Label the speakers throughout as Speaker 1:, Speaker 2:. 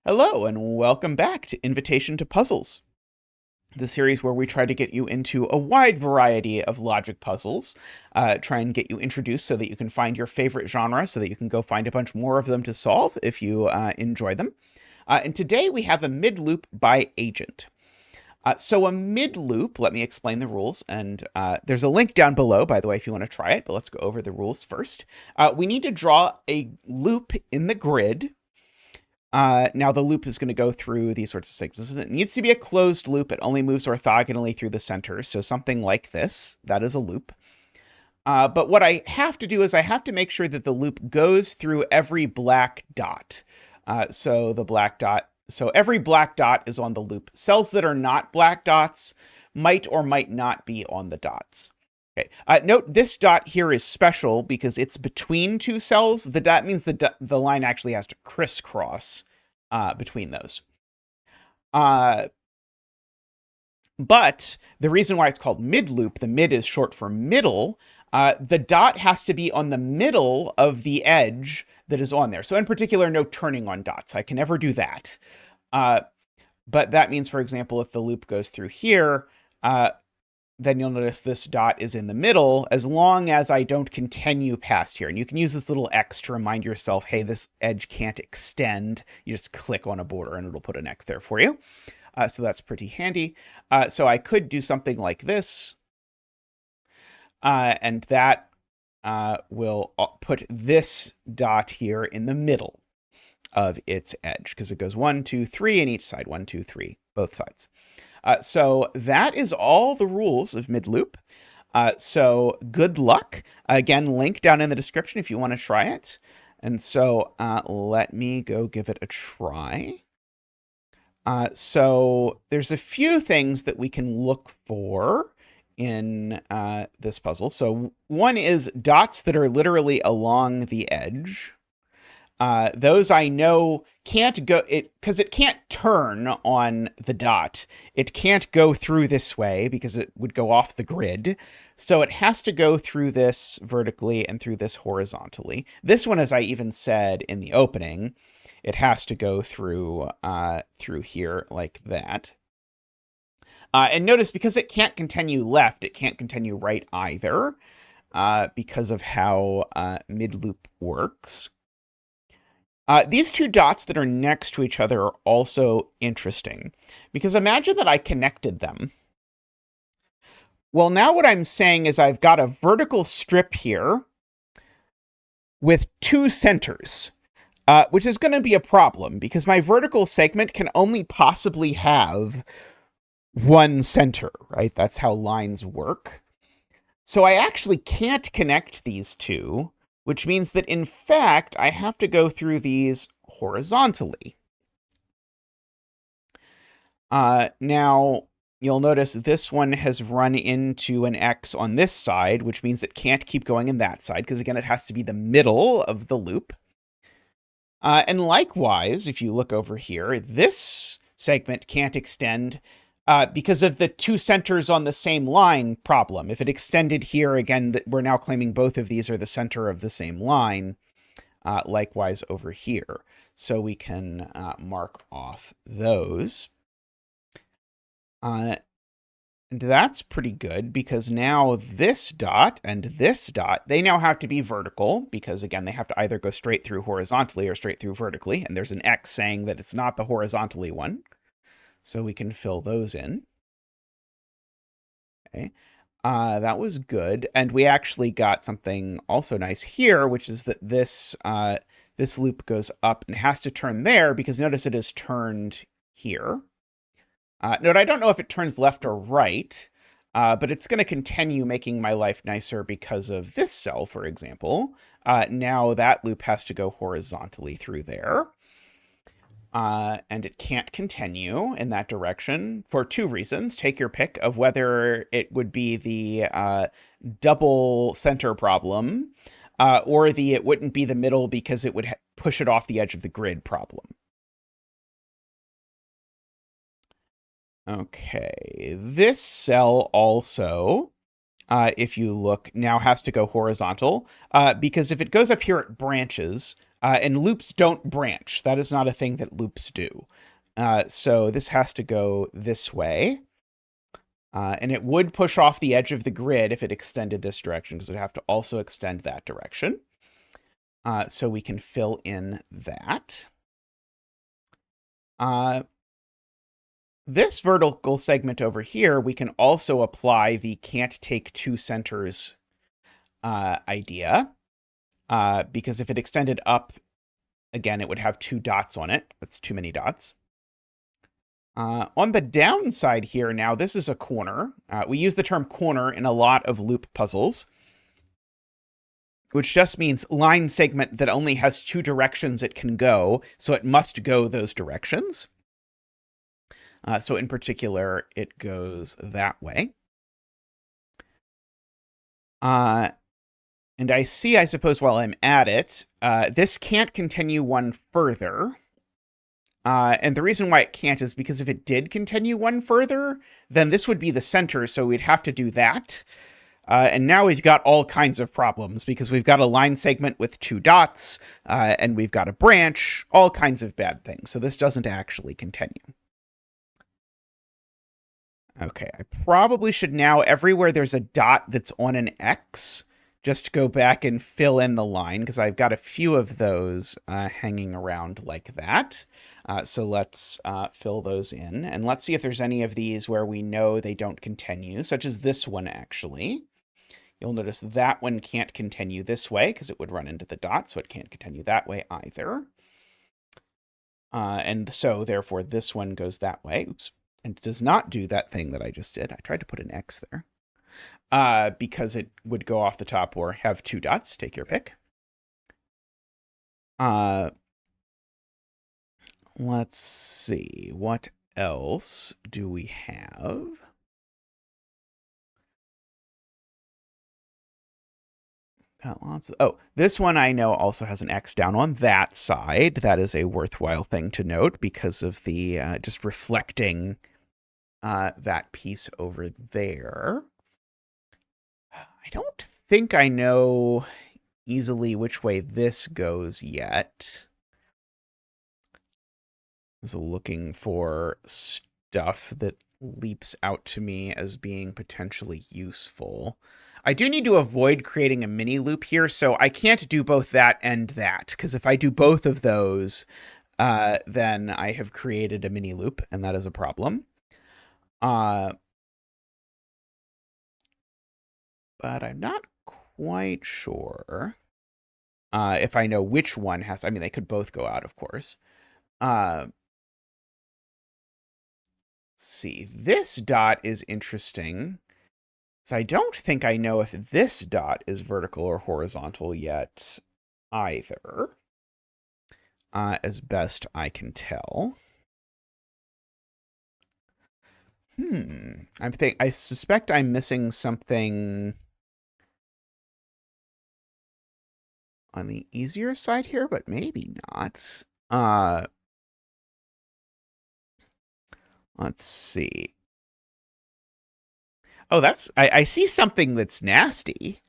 Speaker 1: Hello, and welcome back to Invitation to Puzzles, the series where we try to get you into a wide variety of logic puzzles, try and get you introduced so that you can find your favorite genre, so that you can go find a bunch more of them to solve if you enjoy them. And today we have a mid-loop by agent. So a mid-loop, let me explain the rules, and there's a link down below, by the way, if you want to try it, but let's go over the rules first. We need to draw a loop in the grid. Now the loop is going to go through these sorts of segments. It needs to be a closed loop. It only moves orthogonally through the center. So something like this, that is a loop. But what I have to do is I have to make sure that the loop goes through every black dot. So every black dot is on the loop. Cells that are not black dots might or might not be on the dots. Okay. Note this dot here is special because it's between two cells. That means the line actually has to crisscross between those. But the reason why it's called mid-loop, the mid is short for middle, the dot has to be on the middle of the edge that is on there. So in particular, no turning on dots. I can never do that. But that means, for example, if the loop goes through here, then you'll notice this dot is in the middle as long as I don't continue past here. And you can use this little X to remind yourself, hey, this edge can't extend. You just click on a border and it'll put an X there for you. So that's pretty handy. So I could do something like this. And that will put this dot here in the middle of its edge because it goes 1, 2, 3 in each side. 1, 2, 3, both sides. So that is all the rules of mid-loop. So good luck. Again, link down in the description if you want to try it. And so let me go give it a try. So there's a few things that we can look for in this puzzle. So one is dots that are literally along the edge. Those I know can't go because it can't turn on the dot. It can't go through this way because it would go off the grid. So it has to go through this vertically and through this horizontally. This one, as I even said in the opening, it has to go through here like that. And notice because it can't continue left, it can't continue right either because of how mid-loop works. These two dots that are next to each other are also interesting because imagine that I connected them. Well, now what I'm saying is I've got a vertical strip here with two centers, which is going to be a problem because my vertical segment can only possibly have one center, right? That's how lines work. So I actually can't connect these two, which means that, in fact, I have to go through these horizontally. Now, you'll notice this one has run into an X on this side, which means it can't keep going in that side, because, again, it has to be the middle of the loop. And likewise, if you look over here, this segment can't extend because of the two centers on the same line problem. If it extended here, again, we're now claiming both of these are the center of the same line. Likewise over here. So we can mark off those. And that's pretty good because now this dot and this dot, they now have to be vertical because, again, they have to either go straight through horizontally or straight through vertically. And there's an X saying that it's not the horizontally one. So we can fill those in. Okay. That was good. And we actually got something also nice here, which is that this loop goes up and has to turn there because notice it is turned here. Note, I don't know if it turns left or right, but it's going to continue making my life nicer because of this cell, for example. Now that loop has to go horizontally through there. And it can't continue in that direction for two reasons. Take your pick of whether it would be the double center problem or it wouldn't be the middle because it would push it off the edge of the grid problem. Okay, this cell also, if you look, now has to go horizontal because if it goes up here, it branches. And loops don't branch. That is not a thing that loops do. So this has to go this way. And it would push off the edge of the grid if it extended this direction, because it would have to also extend that direction. So we can fill in that. This vertical segment over here, we can also apply the can't take two centers idea. Because if it extended up, again, it would have two dots on it. That's too many dots. On the downside here, now, this is a corner. We use the term corner in a lot of loop puzzles, which just means line segment that only has two directions it can go, so it must go those directions. So in particular, it goes that way. And I see, I suppose, while I'm at it, this can't continue one further. And the reason why it can't is because if it did continue one further, then this would be the center, so we'd have to do that. And now we've got all kinds of problems, because we've got a line segment with two dots, and we've got a branch, all kinds of bad things. So this doesn't actually continue. Okay, I probably should now, everywhere there's a dot that's on an X, just go back and fill in the line, because I've got a few of those hanging around like that. So let's fill those in, and let's see if there's any of these where we know they don't continue, such as this one, actually. You'll notice that one can't continue this way, because it would run into the dot, so it can't continue that way either. And so, therefore, this one goes that way. Oops. And it does not do that thing that I just did. I tried to put an X there. Because it would go off the top or have two dots. Take your pick. Let's see. What else do we have? Got lots of, oh, this one I know also has an X down on that side. That is a worthwhile thing to note because of the just reflecting that piece over there. I don't think I know easily which way this goes yet. I was looking for stuff that leaps out to me as being potentially useful. I do need to avoid creating a mini loop here, so I can't do both that and that, because if I do both of those, then I have created a mini loop, and that is a problem. But I'm not quite sure if I know which one has... I mean, they could both go out, of course. Let's see. This dot is interesting. So I don't think I know if this dot is vertical or horizontal yet either, as best I can tell. I suspect I'm missing something on the easier side here, but maybe not. Let's see. Oh, I see something that's nasty.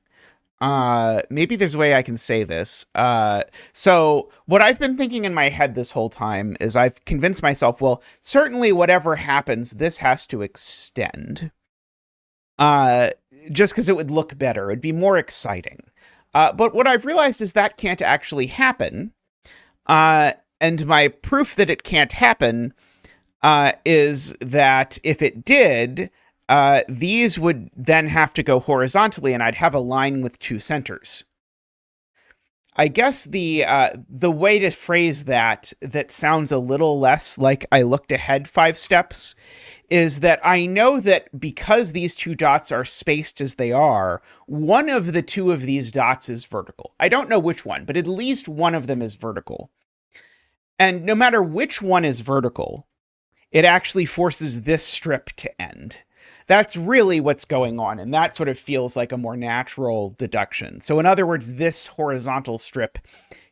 Speaker 1: Maybe there's a way I can say this. So what I've been thinking in my head this whole time is I've convinced myself, well, certainly whatever happens, this has to extend. Just because it would look better. It'd be more exciting. But what I've realized is that can't actually happen. And my proof that it can't happen is that if it did, these would then have to go horizontally, and I'd have a line with two centers. I guess the way to phrase that sounds a little less like I looked ahead 5 steps is that I know that because these two dots are spaced as they are, one of the two of these dots is vertical. I don't know which one, but at least one of them is vertical. And no matter which one is vertical, it actually forces this strip to end. That's really what's going on, and that sort of feels like a more natural deduction. So in other words, this horizontal strip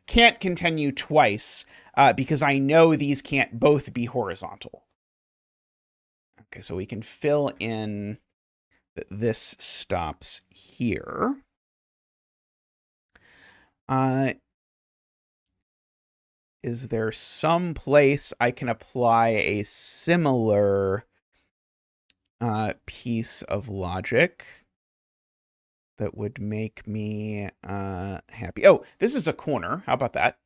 Speaker 1: can't continue twice because I know these can't both be horizontal. Okay, so we can fill in that this stops here. is there some place I can apply a similar piece of logic that would make me happy? Oh, this is a corner. How about that?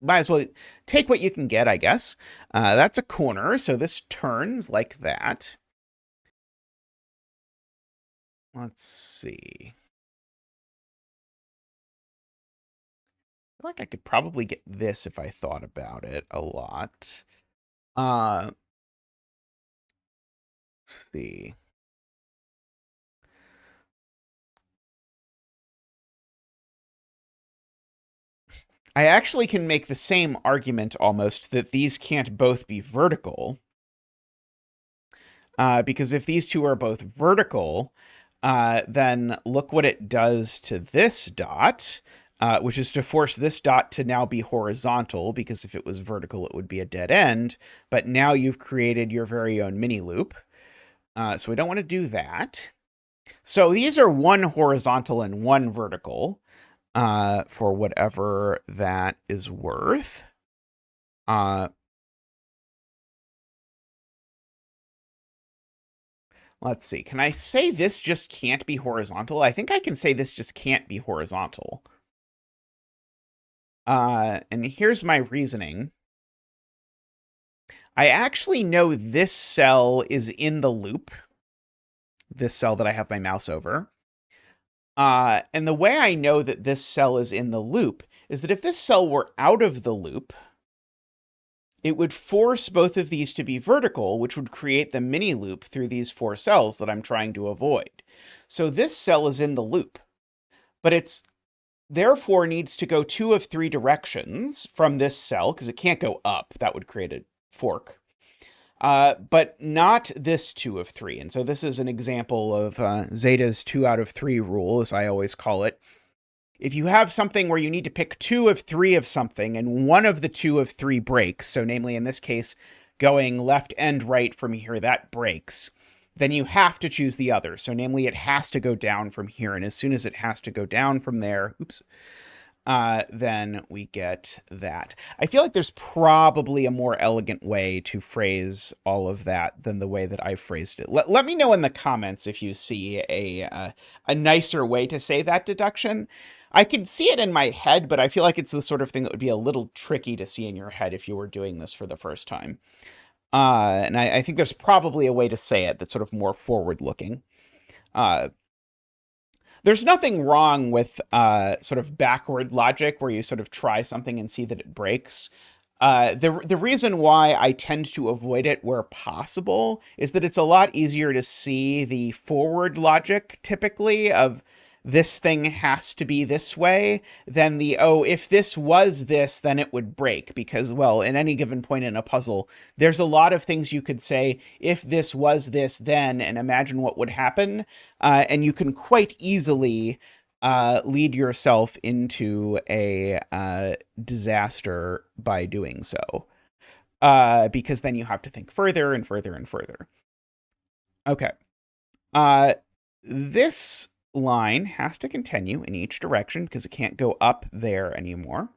Speaker 1: Might as well take what you can get, I guess. That's a corner, so this turns like that. Let's see. I feel like I could probably get this if I thought about it a lot. Let's see. I actually can make the same argument almost that these can't both be vertical. Because if these two are both vertical, then look what it does to this dot, which is to force this dot to now be horizontal, because if it was vertical, it would be a dead end. But now you've created your very own mini loop. So we don't want to do that. So these are one horizontal and one vertical, for whatever that is worth. Let's see. Can I say this just can't be horizontal? I think I can say this just can't be horizontal. And here's my reasoning. I actually know this cell is in the loop, this cell that I have my mouse over. And the way I know that this cell is in the loop is that if this cell were out of the loop, it would force both of these to be vertical, which would create the mini loop through these four cells that I'm trying to avoid. So this cell is in the loop, but it's therefore needs to go two of three directions from this cell, because it can't go up. That would create a fork. But not this two of three. And so this is an example of Zeta's 2 out of 3 rule, as I always call it. If you have something where you need to pick 2 of 3 of something, and one of the 2 of 3 breaks, so namely in this case, going left and right from here, that breaks, then you have to choose the other. So namely, it has to go down from here. And as soon as it has to go down from there, then we get that. I feel like there's probably a more elegant way to phrase all of that than the way that I phrased it. Let me know in the comments if you see a nicer way to say that deduction. I could see it in my head, but I feel like it's the sort of thing that would be a little tricky to see in your head if you were doing this for the first time. And I think there's probably a way to say it that's sort of more forward-looking. There's nothing wrong with sort of backward logic where you sort of try something and see that it breaks. The reason why I tend to avoid it where possible is that it's a lot easier to see the forward logic typically of this thing has to be this way than the, oh, if this was this, then it would break. Because, well, in any given point in a puzzle, there's a lot of things you could say, if this was this, then, and imagine what would happen. And you can quite easily lead yourself into a disaster by doing so. Because then you have to think further and further and further. Okay. This line has to continue in each direction because it can't go up there anymore.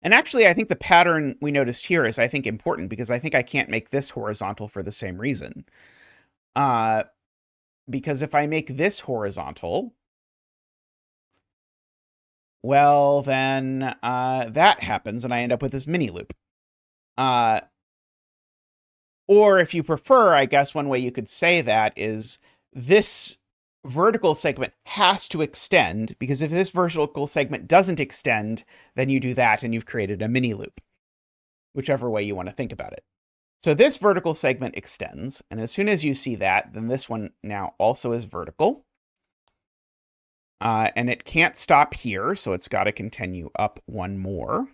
Speaker 1: And actually, I think the pattern we noticed here is, I think, important because I think I can't make this horizontal for the same reason. Because if I make this horizontal, well, then that happens and I end up with this mini loop. Or if you prefer, I guess one way you could say that is this vertical segment has to extend, because if this vertical segment doesn't extend, then you do that and you've created a mini loop, whichever way you want to think about it. So this vertical segment extends, and as soon as you see that, then this one now also is vertical. And it can't stop here, so it's got to continue up one more.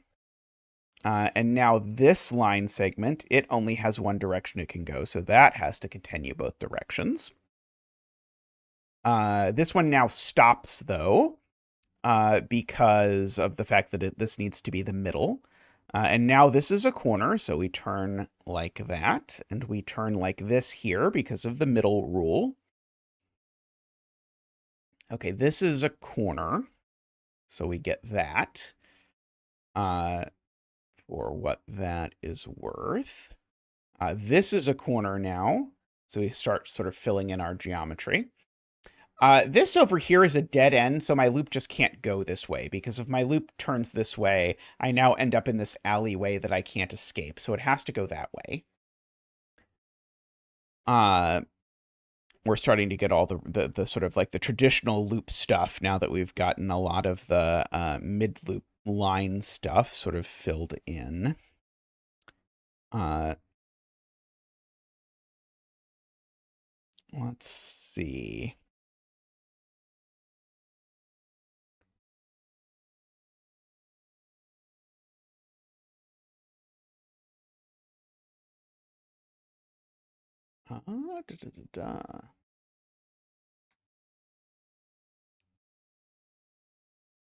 Speaker 1: And now this line segment, it only has one direction it can go, so that has to continue both directions. This one now stops, though, because of the fact that this needs to be the middle. And now this is a corner, so we turn like that, and we turn like this here because of the middle rule. Okay, this is a corner, so we get that. for what that is worth. This is a corner now, so we start sort of filling in our geometry. This over here is a dead end, so my loop just can't go this way, because if my loop turns this way, I now end up in this alleyway that I can't escape, so it has to go that way. We're starting to get all the sort of like the traditional loop stuff now that we've gotten a lot of the mid-loop line stuff sort of filled in. Let's see.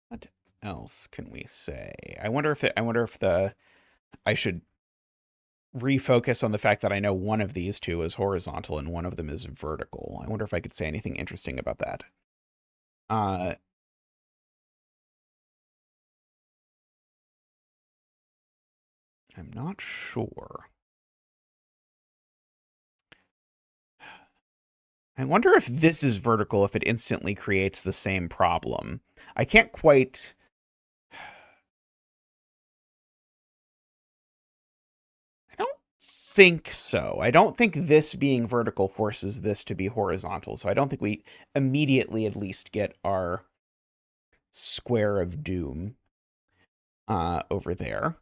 Speaker 1: What else can we say? I wonder if I should refocus on the fact that I know one of these two is horizontal and one of them is vertical. I wonder if I could say anything interesting about that. I'm not sure. I wonder if this is vertical, if it instantly creates the same problem. I can't quite... I don't think so. I don't think this being vertical forces this to be horizontal, so I don't think we immediately at least get our square of doom over there.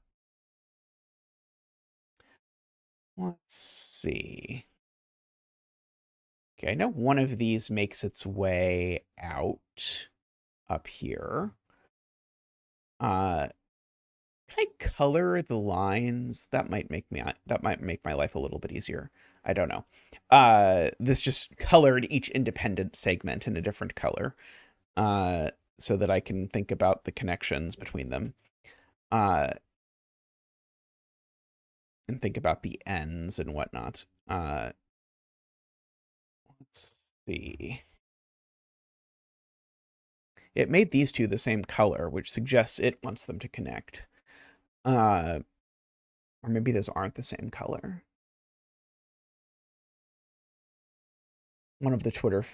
Speaker 1: Let's see. Okay, I know one of these makes its way out up here. Can I color the lines? That might make my life a little bit easier. I don't know. This just colored each independent segment in a different color, so that I can think about the connections between them, and think about the ends and whatnot. Let's see. It made these two the same color, which suggests it wants them to connect. Or maybe those aren't the same color. One of the Twitter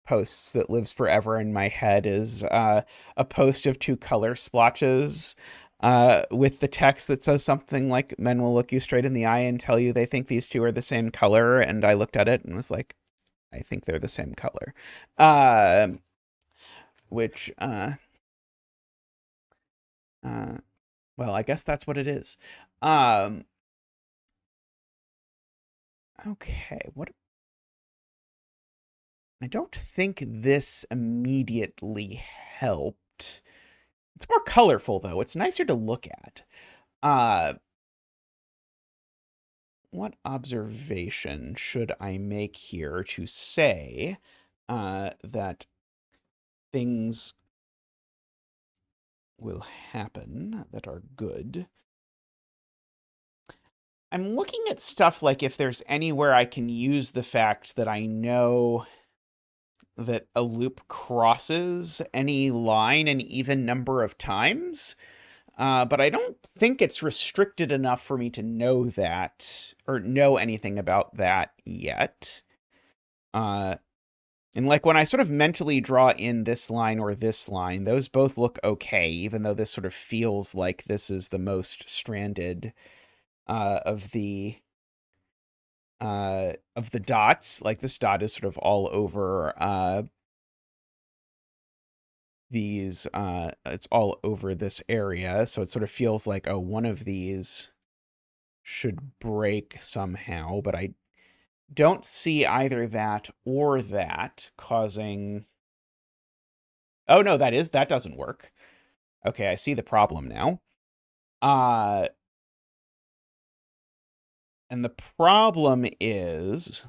Speaker 1: posts that lives forever in my head is a post of two color splotches with the text that says something like, "Men will look you straight in the eye and tell you they think these two are the same color." And I looked at it and was like, I think they're the same color. Which, well, I guess that's what it is. Okay, what? I don't think this immediately helped. It's more colorful, though. It's nicer to look at. What observation should I make here to say that things will happen that are good? I'm looking at stuff like if there's anywhere I can use the fact that I know that a loop crosses any line an even number of times. But I don't think it's restricted enough for me to know that or know anything about that yet. And like when I sort of mentally draw in this line or this line, those both look okay, even though this sort of feels like this is the most stranded of the dots. Like this dot is sort of all over these it's all over this area, so it sort of feels like, oh, one of these should break somehow, but I don't see either that or that causing... Oh no, that doesn't work. Okay, I see the problem now. And the problem is...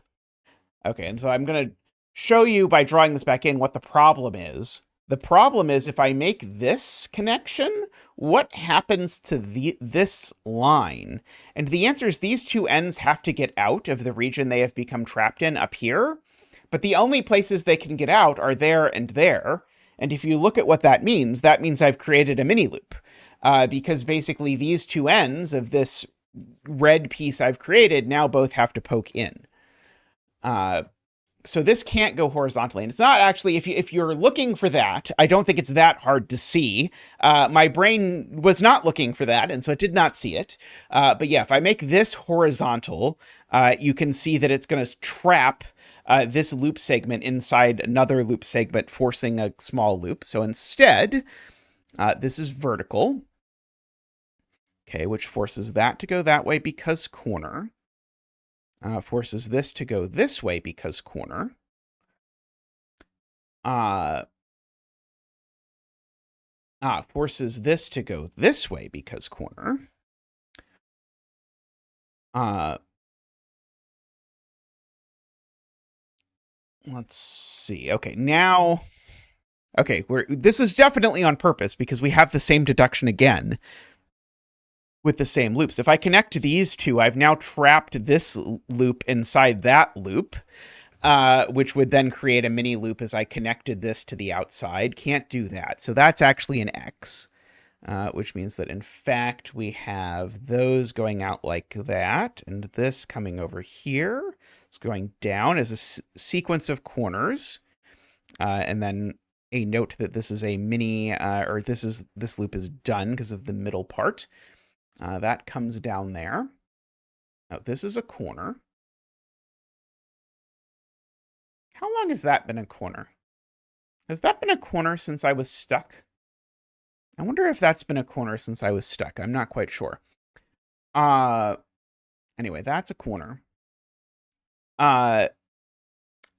Speaker 1: Okay, and so I'm going to show you by drawing this back in what the problem is. The problem is if I make this connection, what happens to this line? And the answer is these two ends have to get out of the region they have become trapped in up here. But the only places they can get out are there and there. And if you look at what that means I've created a mini loop. because basically these two ends of this red piece I've created now both have to poke in. So this can't go horizontally, and it's not actually, if you're looking for that, I don't think it's that hard to see. My brain was not looking for that, and so it did not see it. But yeah, if I make this horizontal, you can see that it's going to trap this loop segment inside another loop segment, forcing a small loop. So instead, this is vertical, okay, which forces that to go that way because corner. Forces this to go this way because corner. Forces this to go this way because corner. Let's see. Okay, now... Okay, this is definitely on purpose because we have the same deduction again with the same loops. If I connect these two, I've now trapped this loop inside that loop, which would then create a mini loop as I connected this to the outside. Can't do that. So that's actually an X, which means that, in fact, we have those going out like that, and this coming over here. It's going down as a sequence of corners, and then a note that this is a mini, or this loop is done because of the middle part. That comes down there. Now, this is a corner. How long has that been a corner? Has that been a corner since I was stuck? I wonder if that's been a corner since I was stuck. I'm not quite sure. Anyway, that's a corner.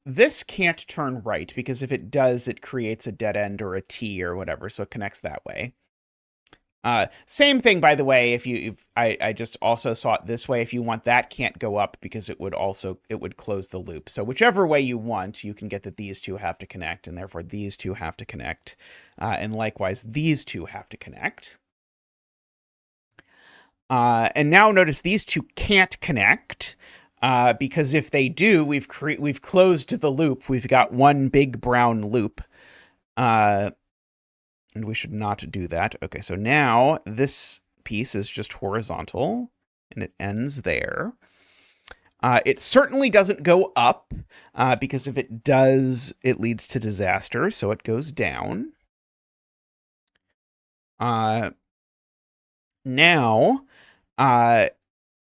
Speaker 1: This can't turn right because if it does, it creates a dead end or a T or whatever, so it connects that way. Same thing, by the way, I just also saw it this way. If you want that, can't go up because it would close the loop. So whichever way you want, you can get that these two have to connect, and therefore these two have to connect. And likewise, these two have to connect. And now notice these two can't connect, because if they do, we've closed the loop. We've got one big brown loop. And we should not do that. Okay, so now this piece is just horizontal, and it ends there. It certainly doesn't go up, because if it does, it leads to disaster, so it goes down. Now,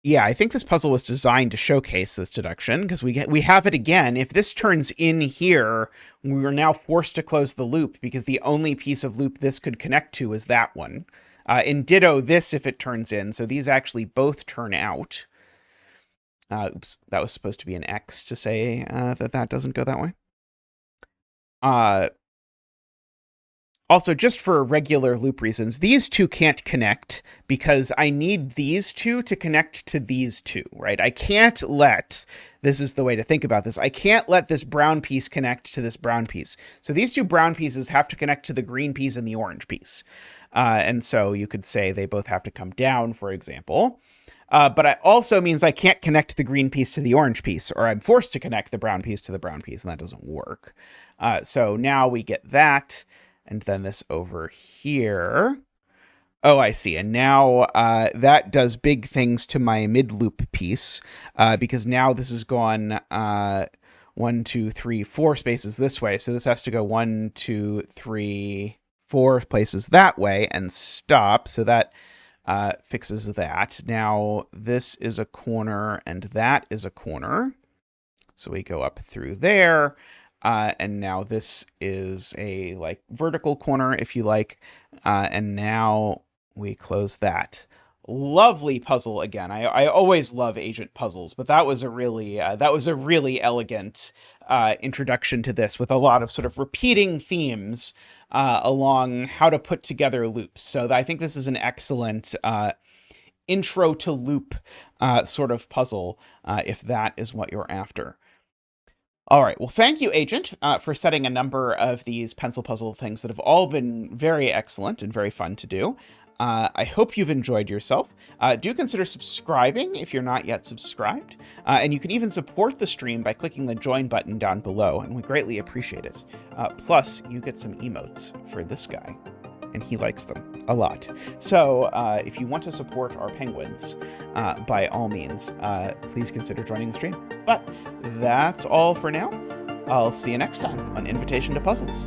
Speaker 1: yeah, I think this puzzle was designed to showcase this deduction, because we have it again. If this turns in here, we're now forced to close the loop, because the only piece of loop this could connect to is that one. And ditto this if it turns in, so these actually both turn out. Oops, that was supposed to be an X to say that doesn't go that way. Also, just for regular loop reasons, these two can't connect because I need these two to connect to these two, right? I can't this is the way to think about this, I can't let this brown piece connect to this brown piece. So these two brown pieces have to connect to the green piece and the orange piece. And so you could say they both have to come down, for example. But it also means I can't connect the green piece to the orange piece, or I'm forced to connect the brown piece to the brown piece, and that doesn't work. So now we get that. And then this over here. Oh, I see. And now that does big things to my mid-loop piece, because now this has gone 1, 2, 3, 4 spaces this way. So this has to go 1, 2, 3, 4 places that way and stop. So that fixes that. Now this is a corner and that is a corner. So we go up through there. And now this is a vertical corner, if you like. And now we close that. Lovely puzzle again. I always love agent puzzles, but that was a really elegant introduction to this, with a lot of sort of repeating themes along how to put together loops. So I think this is an excellent intro to loop sort of puzzle, if that is what you're after. All right. Well, thank you, Agent, for setting a number of these pencil puzzle things that have all been very excellent and very fun to do. I hope you've enjoyed yourself. Do consider subscribing if you're not yet subscribed. And you can even support the stream by clicking the join button down below, and we greatly appreciate it. Plus, you get some emotes for this guy. and he likes them a lot. So if you want to support our penguins, by all means, please consider joining the stream. But that's all for now. I'll see you next time on Invitation to Puzzles.